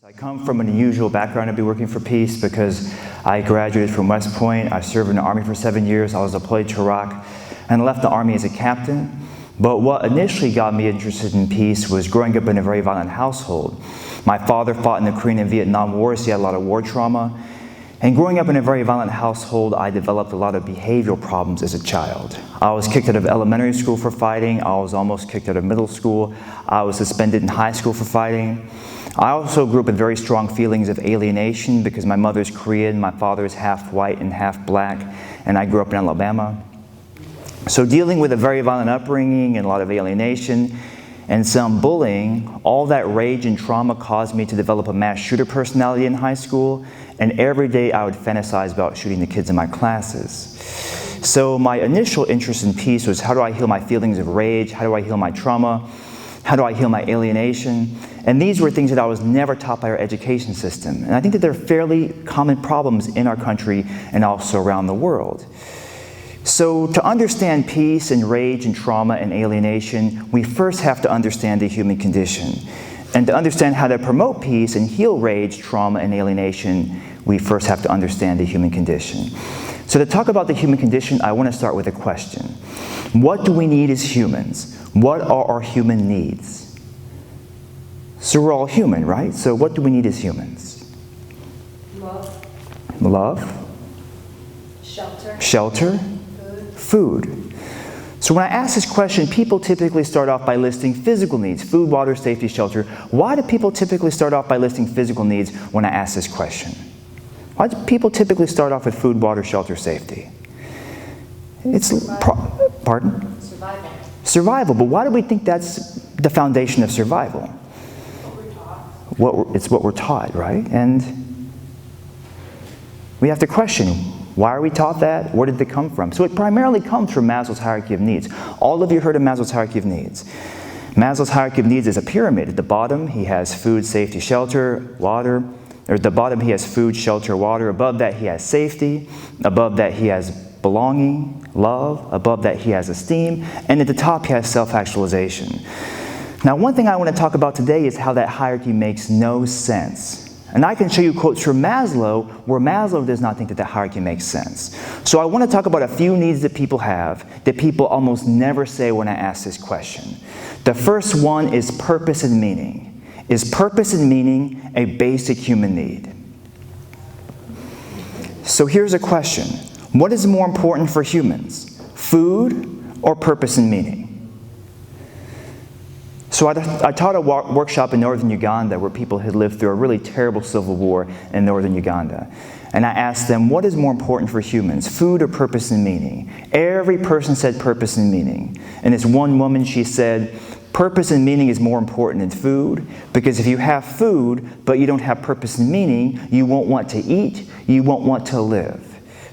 I come from an unusual background to be working for peace because I graduated from West Point. I served in the Army for 7 years. I was deployed to Iraq and left the Army as a captain. But what initially got me interested in peace was growing up in a very violent household. My father fought in the Korean and Vietnam Wars. He had a lot of war trauma. And growing up in a very violent household, I developed a lot of behavioral problems as a child. I was kicked out of elementary school for fighting. I was almost kicked out of middle school. I was suspended in high school for fighting. I also grew up with very strong feelings of alienation because my mother's Korean, my father's half white and half black, and I grew up in Alabama. So dealing with a very violent upbringing and a lot of alienation and some bullying, all that rage and trauma caused me to develop a mass shooter personality in high school, and every day I would fantasize about shooting the kids in my classes. So my initial interest in peace was, how do I heal my feelings of rage? How do I heal my trauma? How do I heal my alienation? And these were things that I was never taught by our education system. And I think that they're fairly common problems in our country and also around the world. So to understand peace and rage and trauma and alienation, we first have to understand the human condition. And to understand how to promote peace and heal rage, trauma, and alienation, we first have to understand the human condition. So to talk about the human condition, I want to start with a question. What do we need as humans? What are our human needs? So we're all human, right? So what do we need as humans? Love. Love. Shelter. Shelter. Food. So when I ask this question, people typically start off by listing physical needs: food, water, safety, shelter. Why do people typically start off by listing physical needs when I ask this question? Why do people typically start off with food, water, shelter, safety? Pardon? Survival. Survival, but why do we think that's the foundation of survival? What we're taught. It's what we're taught, right? And we have to question, why are we taught that? Where did it come from? So it primarily comes from Maslow's hierarchy of needs. All of you heard of Maslow's hierarchy of needs. Maslow's hierarchy of needs is a pyramid. At the bottom, he has food, safety, shelter, water. Or at the bottom, he has food, shelter, water. Above that, he has safety. Above that, he has belonging, love. Above that, he has esteem. And at the top, he has self-actualization. Now, one thing I want to talk about today is how that hierarchy makes no sense. And I can show you quotes from Maslow where Maslow does not think that hierarchy makes sense. So I want to talk about a few needs that people have that people almost never say when I ask this question. The first one is purpose and meaning. Is purpose and meaning a basic human need? So here's a question. What is more important for humans? Food or purpose and meaning? So I taught a workshop in northern Uganda where people had lived through a really terrible civil war in northern Uganda. And I asked them, what is more important for humans, food or purpose and meaning? Every person said purpose and meaning. And this one woman, she said, purpose and meaning is more important than food, because if you have food but you don't have purpose and meaning, you won't want to eat, you won't want to live.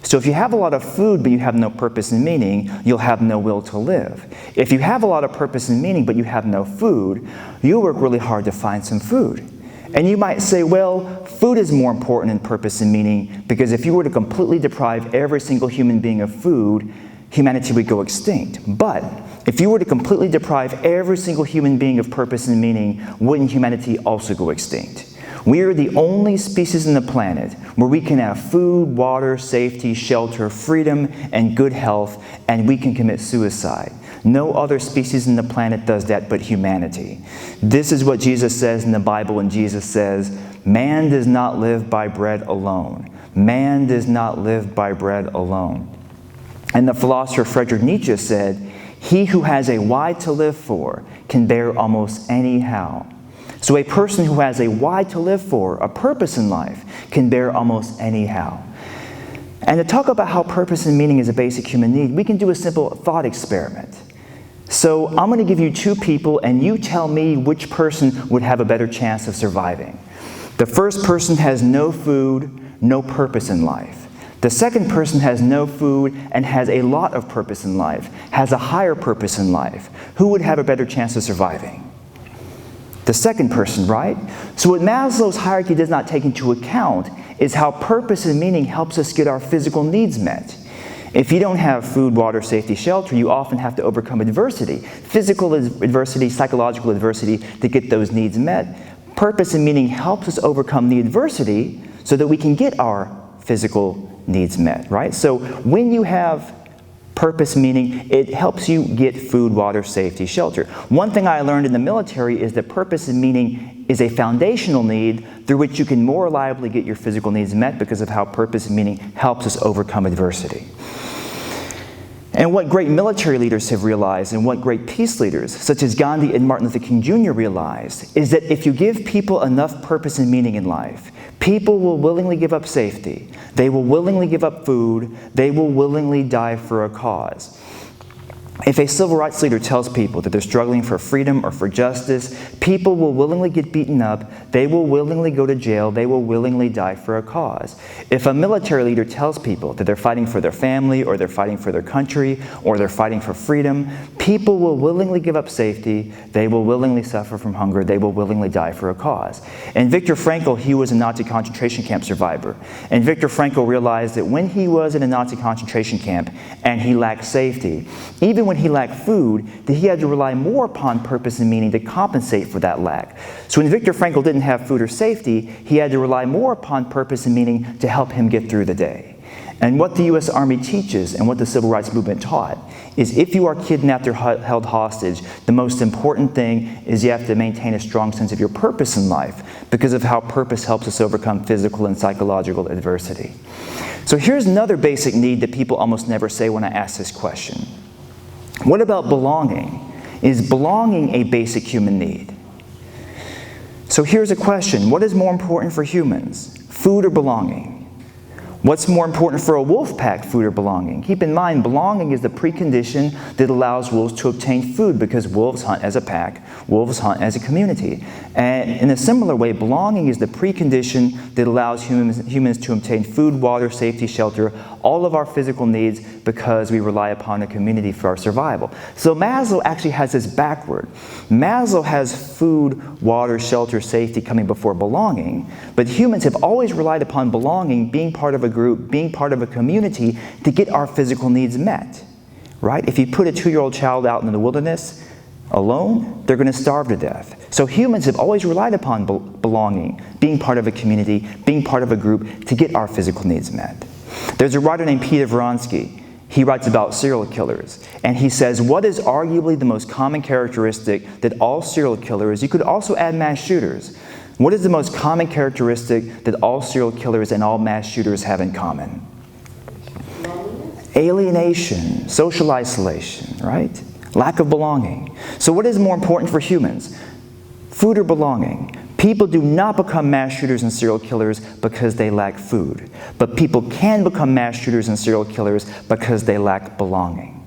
So if you have a lot of food but you have no purpose and meaning, you'll have no will to live. If you have a lot of purpose and meaning but you have no food, you'll work really hard to find some food. And you might say, well, food is more important than purpose and meaning, because if you were to completely deprive every single human being of food, humanity would go extinct. But if you were to completely deprive every single human being of purpose and meaning, wouldn't humanity also go extinct? We are the only species on the planet where we can have food, water, safety, shelter, freedom, and good health, and we can commit suicide. No other species on the planet does that but humanity. This is what Jesus says in the Bible when Jesus says, man does not live by bread alone. Man does not live by bread alone. And the philosopher Friedrich Nietzsche said, he who has a why to live for can bear almost anyhow. So a person who has a why to live for, a purpose in life, can bear almost anyhow. And to talk about how purpose and meaning is a basic human need, we can do a simple thought experiment. So I'm going to give you two people, and you tell me which person would have a better chance of surviving. The first person has no food, no purpose in life. The second person has no food and has a lot of purpose in life, has a higher purpose in life. Who would have a better chance of surviving? The second person, right? So what Maslow's hierarchy does not take into account is how purpose and meaning helps us get our physical needs met. If you don't have food, water, safety, shelter, you often have to overcome adversity. Physical adversity, psychological adversity to get those needs met. Purpose and meaning helps us overcome the adversity so that we can get our physical needs met, right? So when you have purpose, meaning, it helps you get food, water, safety, shelter. One thing I learned in the military is that purpose and meaning is a foundational need through which you can more reliably get your physical needs met because of how purpose and meaning helps us overcome adversity. And what great military leaders have realized, and what great peace leaders, such as Gandhi and Martin Luther King Jr. realized, is that if you give people enough purpose and meaning in life, people will willingly give up safety, they will willingly give up food, they will willingly die for a cause. If a civil rights leader tells people that they're struggling for freedom or for justice, people will willingly get beaten up, they will willingly go to jail, they will willingly die for a cause. If a military leader tells people that they're fighting for their family or they're fighting for their country or they're fighting for freedom, people will willingly give up safety, they will willingly suffer from hunger, they will willingly die for a cause. And Viktor Frankl, he was a Nazi concentration camp survivor. And Viktor Frankl realized that when he was in a Nazi concentration camp and he lacked safety, even when he lacked food, that he had to rely more upon purpose and meaning to compensate for that lack. So when Viktor Frankl didn't have food or safety, he had to rely more upon purpose and meaning to help him get through the day. And what the U.S. Army teaches and what the Civil Rights Movement taught is if you are kidnapped or held hostage, the most important thing is you have to maintain a strong sense of your purpose in life because of how purpose helps us overcome physical and psychological adversity. So here's another basic need that people almost never say when I ask this question. What about belonging? Is belonging a basic human need? So here's a question. What is more important for humans? Food or belonging? What's more important for a wolf pack, food or belonging? Keep in mind, belonging is the precondition that allows wolves to obtain food because wolves hunt as a pack, wolves hunt as a community. And in a similar way, belonging is the precondition that allows humans to obtain food, water, safety, shelter, all of our physical needs because we rely upon a community for our survival. So Maslow actually has this backward. Maslow has food, water, shelter, safety coming before belonging, but humans have always relied upon belonging, being part of a group, being part of a community to get our physical needs met, right? If you put a 2-year-old child out in the wilderness alone, they're going to starve to death. So humans have always relied upon belonging, being part of a community, being part of a group to get our physical needs met. There's a writer named Peter Vronsky. He writes about serial killers, and he says, what is arguably the most common characteristic that all serial killers, you could also add mass shooters, what is the most common characteristic that all serial killers and all mass shooters have in common? Alienation, social isolation, right? Lack of belonging. So what is more important for humans? Food or belonging? People do not become mass shooters and serial killers because they lack food. But people can become mass shooters and serial killers because they lack belonging.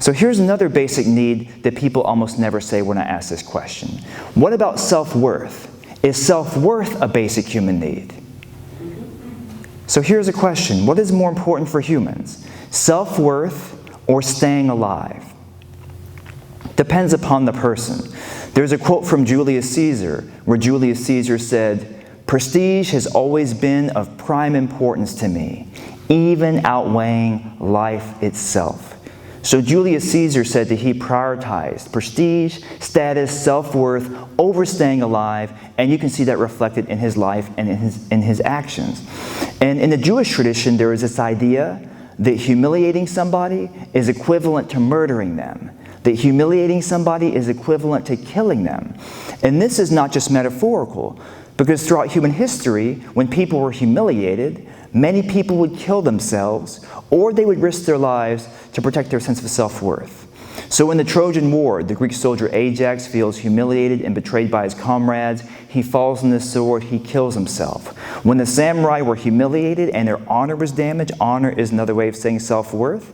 So here's another basic need that people almost never say when I ask this question. What about self-worth? Is self-worth a basic human need? So here's a question. What is more important for humans? Self-worth or staying alive? Depends upon the person. There's a quote from Julius Caesar where Julius Caesar said, "Prestige has always been of prime importance to me, even outweighing life itself." So Julius Caesar said that he prioritized prestige, status, self-worth over staying alive, and you can see that reflected in his life and in his actions. And in the Jewish tradition, there is this idea that humiliating somebody is equivalent to murdering them. That humiliating somebody is equivalent to killing them. And this is not just metaphorical, because throughout human history, when people were humiliated, many people would kill themselves, or they would risk their lives to protect their sense of self-worth. So in the Trojan War, the Greek soldier Ajax feels humiliated and betrayed by his comrades. He falls on the sword, he kills himself. When the samurai were humiliated and their honor was damaged, honor is another way of saying self-worth,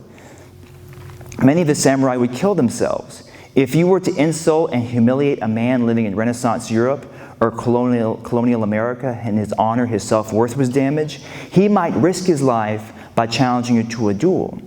many of the samurai would kill themselves. If you were to insult and humiliate a man living in Renaissance Europe or colonial America and his honor, his self-worth was damaged, he might risk his life by challenging you to a duel.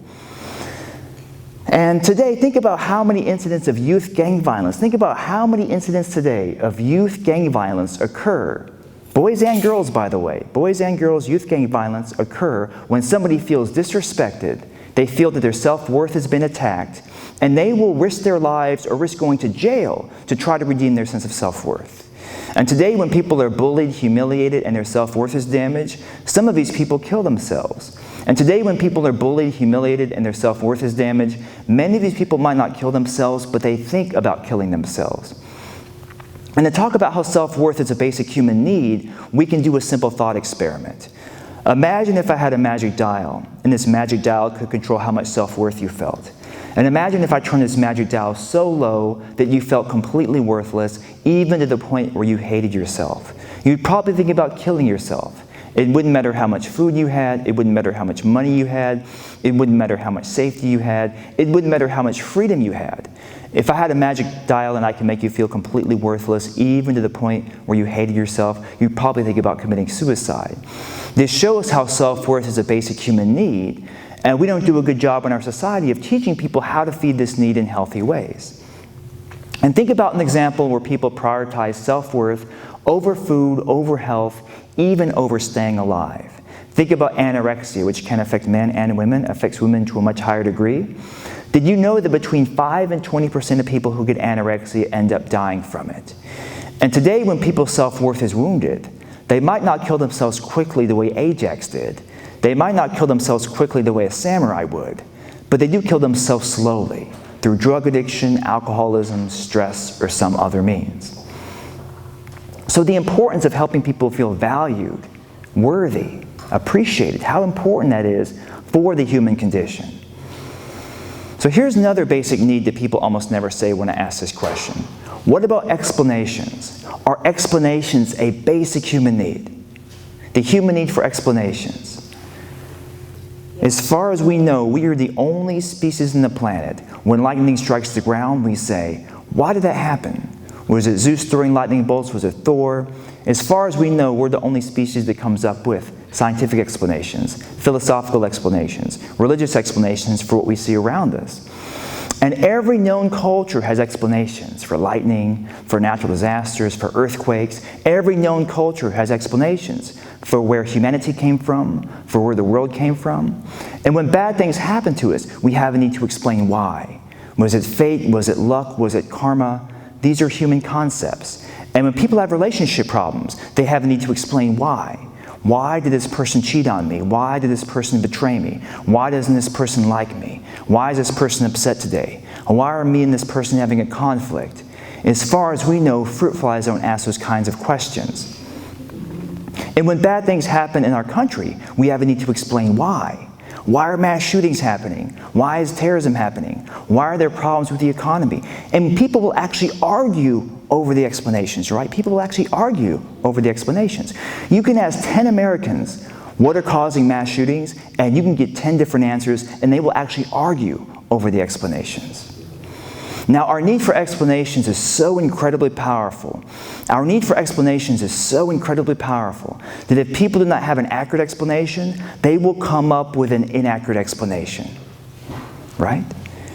And today, think about how many incidents of youth gang violence, think about how many incidents today of youth gang violence occur. Boys and girls, by the way, boys and girls, youth gang violence occur when somebody feels disrespected. They feel that their self-worth has been attacked, and they will risk their lives or risk going to jail to try to redeem their sense of self-worth. And today when people are bullied, humiliated, and their self-worth is damaged, some of these people kill themselves. And today when people are bullied, humiliated, and their self-worth is damaged, many of these people might not kill themselves, but they think about killing themselves. And to talk about how self-worth is a basic human need, we can do a simple thought experiment. Imagine if I had a magic dial, and this magic dial could control how much self-worth you felt. And imagine if I turned this magic dial so low that you felt completely worthless, even to the point where you hated yourself. You'd probably think about killing yourself. It wouldn't matter how much food you had, it wouldn't matter how much money you had, it wouldn't matter how much safety you had, it wouldn't matter how much freedom you had. If I had a magic dial and I could make you feel completely worthless, even to the point where you hated yourself, you'd probably think about committing suicide. This shows how self-worth is a basic human need, and we don't do a good job in our society of teaching people how to feed this need in healthy ways. And think about an example where people prioritize self-worth over food, over health, even over staying alive. Think about anorexia, which can affect men and women, affects women to a much higher degree. Did you know that between 5 and 20% of people who get anorexia end up dying from it? And today, when people's self-worth is wounded, they might not kill themselves quickly the way Ajax did. They might not kill themselves quickly the way a samurai would, but they do kill themselves slowly through drug addiction, alcoholism, stress, or some other means. So the importance of helping people feel valued, worthy, appreciated, how important that is for the human condition. So here's another basic need that people almost never say when I ask this question. What about explanations? Are explanations a basic human need? The human need for explanations. As far as we know, we are the only species on the planet. When lightning strikes the ground, we say, why did that happen? Was it Zeus throwing lightning bolts? Was it Thor? As far as we know, we're the only species that comes up with scientific explanations, philosophical explanations, religious explanations for what we see around us. And every known culture has explanations for lightning, for natural disasters, for earthquakes. Every known culture has explanations for where humanity came from, for where the world came from. And when bad things happen to us, we have a need to explain why. Was it fate? Was it luck? Was it karma? These are human concepts. And when people have relationship problems, they have a need to explain why. Why did this person cheat on me? Why did this person betray me? Why doesn't this person like me? Why is this person upset today? Why are me and this person having a conflict? As far as we know, fruit flies don't ask those kinds of questions. And when bad things happen in our country, we have a need to explain why. Why are mass shootings happening? Why is terrorism happening? Why are there problems with the economy? And people will actually argue over the explanations, right? People will actually argue over the explanations. You can ask 10 Americans what are causing mass shootings, and you can get 10 different answers, and they will actually argue over the explanations. Now, our need for explanations is so incredibly powerful. Our need for explanations is so incredibly powerful that if people do not have an accurate explanation, they will come up with an inaccurate explanation, right?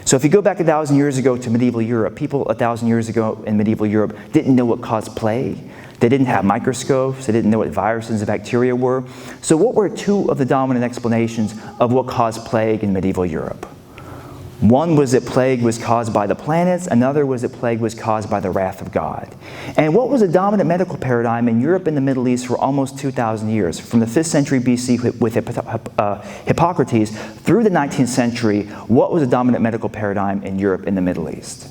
So if you go back 1,000 years ago to medieval Europe, people 1,000 years ago in medieval Europe didn't know what caused plague. They didn't have microscopes. They didn't know what viruses and bacteria were. So what were two of the dominant explanations of what caused plague in medieval Europe? One was that plague was caused by the planets. Another was that plague was caused by the wrath of God. And what was a dominant medical paradigm in Europe and the Middle East for almost 2,000 years? From the 5th century BC with Hippocrates through the 19th century, what was a dominant medical paradigm in Europe and the Middle East?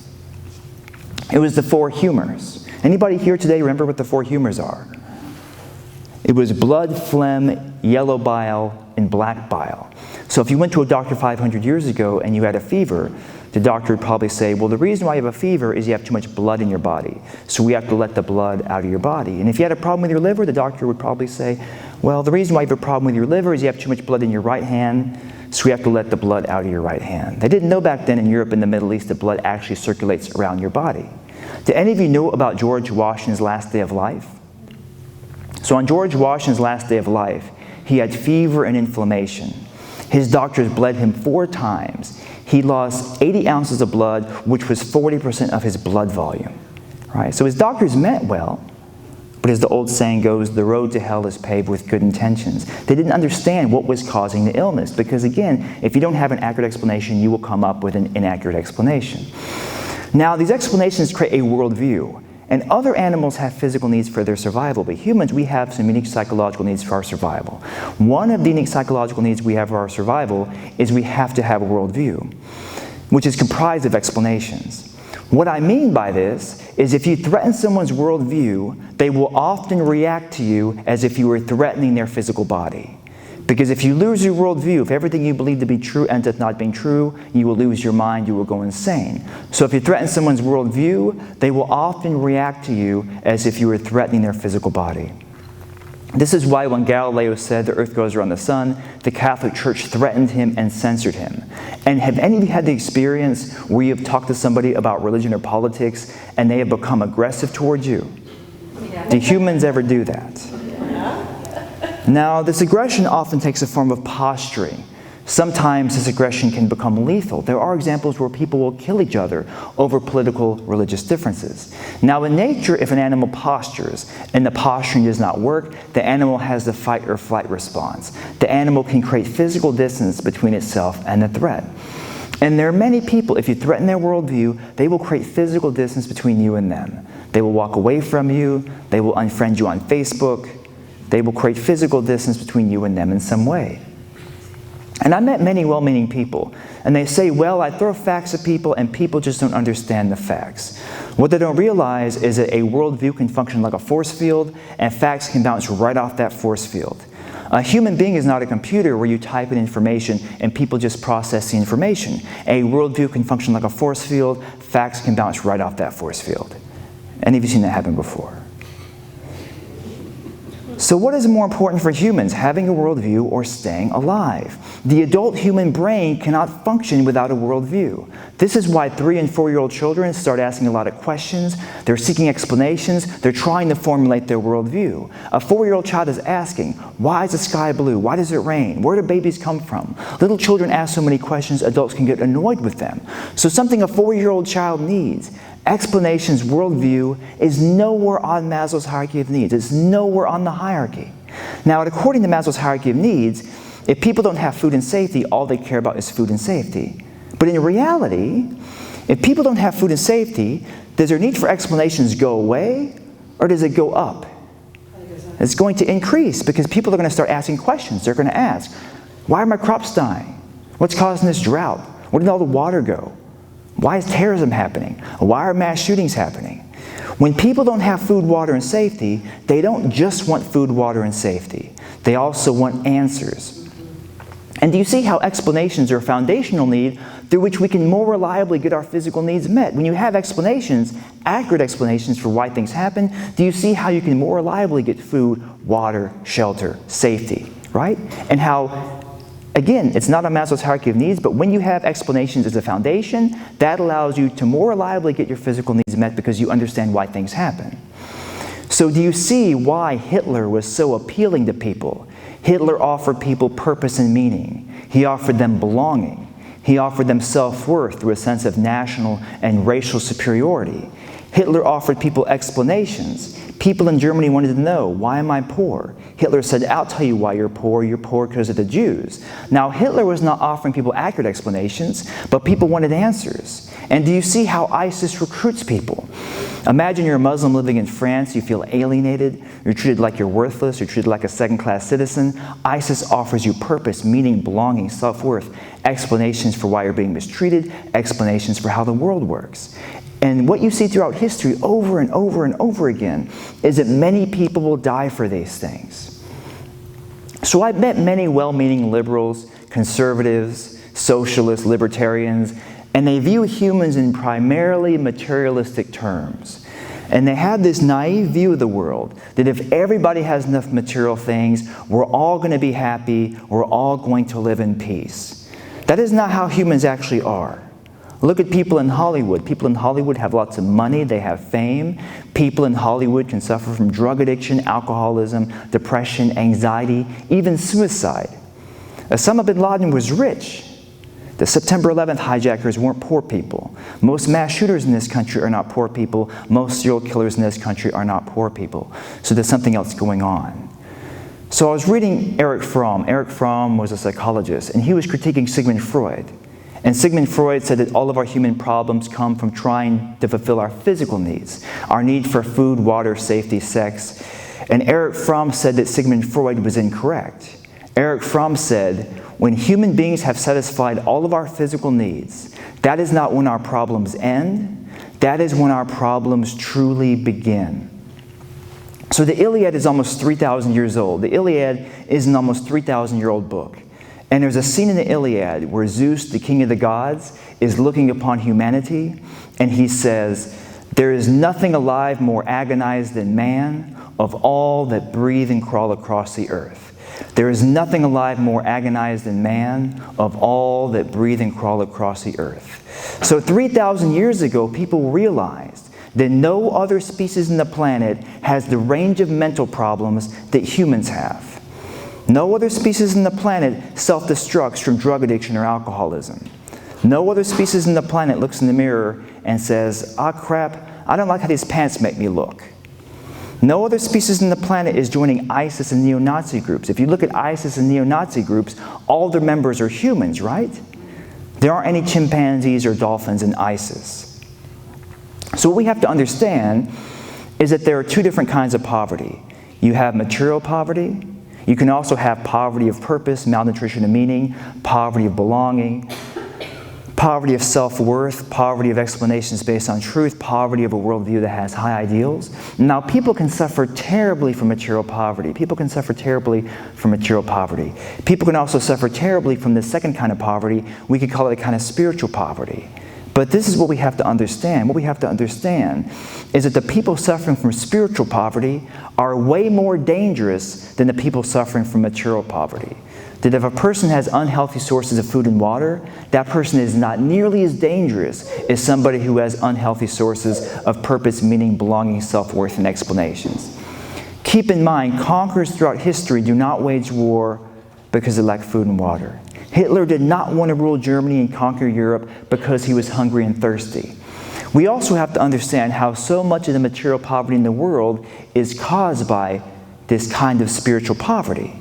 It was the 4 humors. Anybody here today remember what the 4 humors are? It was blood, phlegm, yellow bile, and black bile. So if you went to a doctor 500 years ago and you had a fever, the doctor would probably say, well, the reason why you have a fever is you have too much blood in your body. So we have to let the blood out of your body. And if you had a problem with your liver, the doctor would probably say, well, the reason why you have a problem with your liver is you have too much blood in your right hand, so we have to let the blood out of your right hand. They didn't know back then in Europe and the Middle East that blood actually circulates around your body. Do any of you know about George Washington's last day of life? So on George Washington's last day of life, he had fever and inflammation. His doctors bled him 4 times. He lost 80 ounces of blood, which was 40% of his blood volume. Right? So his doctors meant well, but as the old saying goes, the road to hell is paved with good intentions. They didn't understand what was causing the illness, because again, if you don't have an accurate explanation, you will come up with an inaccurate explanation. Now, these explanations create a worldview. And other animals have physical needs for their survival, but humans, we have some unique psychological needs for our survival. One of the unique psychological needs we have for our survival is we have to have a worldview, which is comprised of explanations. What I mean by this is if you threaten someone's worldview, they will often react to you as if you were threatening their physical body. Because if you lose your worldview, if everything you believe to be true ends up not being true, you will lose your mind, you will go insane. So if you threaten someone's worldview, they will often react to you as if you were threatening their physical body. This is why when Galileo said the earth goes around the sun, the Catholic Church threatened him and censored him. And have any of you had the experience where you have talked to somebody about religion or politics and they have become aggressive towards you? Yeah. Do humans ever do that? Now, this aggression often takes a form of posturing. Sometimes this aggression can become lethal. There are examples where people will kill each other over political, religious differences. Now, in nature, if an animal postures and the posturing does not work, the animal has the fight or flight response. The animal can create physical distance between itself and the threat. And there are many people, if you threaten their worldview, they will create physical distance between you and them. They will walk away from you. They will unfriend you on Facebook. They will create physical distance between you and them in some way. And I met many well-meaning people, and they say, well, I throw facts at people, and people just don't understand the facts. What they don't realize is that a worldview can function like a force field, and facts can bounce right off that force field. A human being is not a computer where you type in information and people just process the information. A worldview can function like a force field. Facts can bounce right off that force field. Any of you seen that happen before? So what is more important for humans, having a worldview or staying alive? The adult human brain cannot function without a worldview. This is why 3- and 4-year-old children start asking a lot of questions. They're seeking explanations. They're trying to formulate their worldview. A 4-year-old child is asking, why is the sky blue? Why does it rain? Where do babies come from? Little children ask so many questions, adults can get annoyed with them. So something a 4-year-old child needs, explanations, worldview, is nowhere on Maslow's hierarchy of needs. It's nowhere on the hierarchy. Now, according to Maslow's hierarchy of needs, if people don't have food and safety, all they care about is food and safety. But in reality, if people don't have food and safety, does their need for explanations go away, or does it go up? It's going to increase because people are going to start asking questions. They're going to ask, why are my crops dying? What's causing this drought? Where did all the water go? Why is terrorism happening? Why are mass shootings happening? When people don't have food, water, and safety, they don't just want food, water, and safety. They also want answers. And do you see how explanations are a foundational need through which we can more reliably get our physical needs met? When you have explanations, accurate explanations for why things happen, do you see how you can more reliably get food, water, shelter, safety, right? And how, again, it's not a Maslow's hierarchy of needs, but when you have explanations as a foundation, that allows you to more reliably get your physical needs met because you understand why things happen. So do you see why Hitler was so appealing to people? Hitler offered people purpose and meaning. He offered them belonging. He offered them self-worth through a sense of national and racial superiority. Hitler offered people explanations. People in Germany wanted to know, why am I poor? Hitler said, I'll tell you why you're poor because of the Jews. Now, Hitler was not offering people accurate explanations, but people wanted answers. And do you see how ISIS recruits people? Imagine you're a Muslim living in France, you feel alienated, you're treated like you're worthless, you're treated like a second-class citizen. ISIS offers you purpose, meaning, belonging, self-worth, explanations for why you're being mistreated, explanations for how the world works. And what you see throughout history over and over and over again is that many people will die for these things. So I've met many well-meaning liberals, conservatives, socialists, libertarians, and they view humans in primarily materialistic terms. And they have this naive view of the world that if everybody has enough material things, we're all going to be happy, we're all going to live in peace. That is not how humans actually are. Look at people in Hollywood. People in Hollywood have lots of money, they have fame. People in Hollywood can suffer from drug addiction, alcoholism, depression, anxiety, even suicide. Osama bin Laden was rich. The September 11th hijackers weren't poor people. Most mass shooters in this country are not poor people. Most serial killers in this country are not poor people. So there's something else going on. So I was reading Erich Fromm. Erich Fromm was a psychologist, and he was critiquing Sigmund Freud. And Sigmund Freud said that all of our human problems come from trying to fulfill our physical needs, our need for food, water, safety, sex. And Erich Fromm said that Sigmund Freud was incorrect. Erich Fromm said, when human beings have satisfied all of our physical needs, that is not when our problems end, that is when our problems truly begin. So the Iliad is almost 3,000 years old. The Iliad is an almost 3,000-year-old book. And there's a scene in the Iliad where Zeus, the king of the gods, is looking upon humanity, and he says, "There is nothing alive more agonized than man of all that breathe and crawl across the earth. There is nothing alive more agonized than man of all that breathe and crawl across the earth." So 3,000 years ago, people realized that no other species on the planet has the range of mental problems that humans have. No other species on the planet self-destructs from drug addiction or alcoholism. No other species on the planet looks in the mirror and says, "Ah, crap, I don't like how these pants make me look." No other species on the planet is joining ISIS and neo-Nazi groups. If you look at ISIS and neo-Nazi groups, all their members are humans, right? There aren't any chimpanzees or dolphins in ISIS. So what we have to understand is that there are two different kinds of poverty. You have material poverty. You can also have poverty of purpose, malnutrition of meaning, poverty of belonging, poverty of self-worth, poverty of explanations based on truth, poverty of a worldview that has high ideals. Now, people can suffer terribly from material poverty. People can suffer terribly from material poverty. People can also suffer terribly from the second kind of poverty. We could call it a kind of spiritual poverty. But this is what we have to understand. What we have to understand is that the people suffering from spiritual poverty are way more dangerous than the people suffering from material poverty. That if a person has unhealthy sources of food and water, that person is not nearly as dangerous as somebody who has unhealthy sources of purpose, meaning, belonging, self-worth, and explanations. Keep in mind, conquerors throughout history do not wage war because they lack food and water. Hitler did not want to rule Germany and conquer Europe because he was hungry and thirsty. We also have to understand how so much of the material poverty in the world is caused by this kind of spiritual poverty.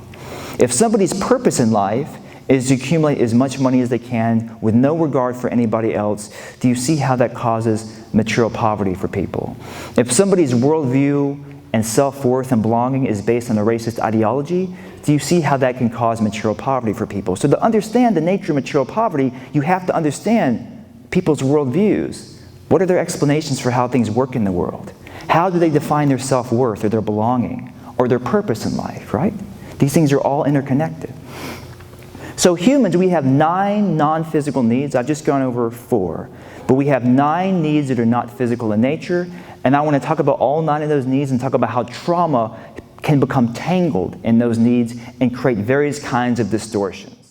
If somebody's purpose in life is to accumulate as much money as they can with no regard for anybody else, do you see how that causes material poverty for people? If somebody's worldview and self-worth and belonging is based on a racist ideology, do you see how that can cause material poverty for people? So to understand the nature of material poverty, you have to understand people's worldviews. What are their explanations for how things work in the world? How do they define their self-worth or their belonging or their purpose in life, right? These things are all interconnected. So humans, we have 9 non-physical needs. I've just gone over 4. But we have 9 needs that are not physical in nature. And I want to talk about all 9 of those needs and talk about how trauma can become tangled in those needs and create various kinds of distortions.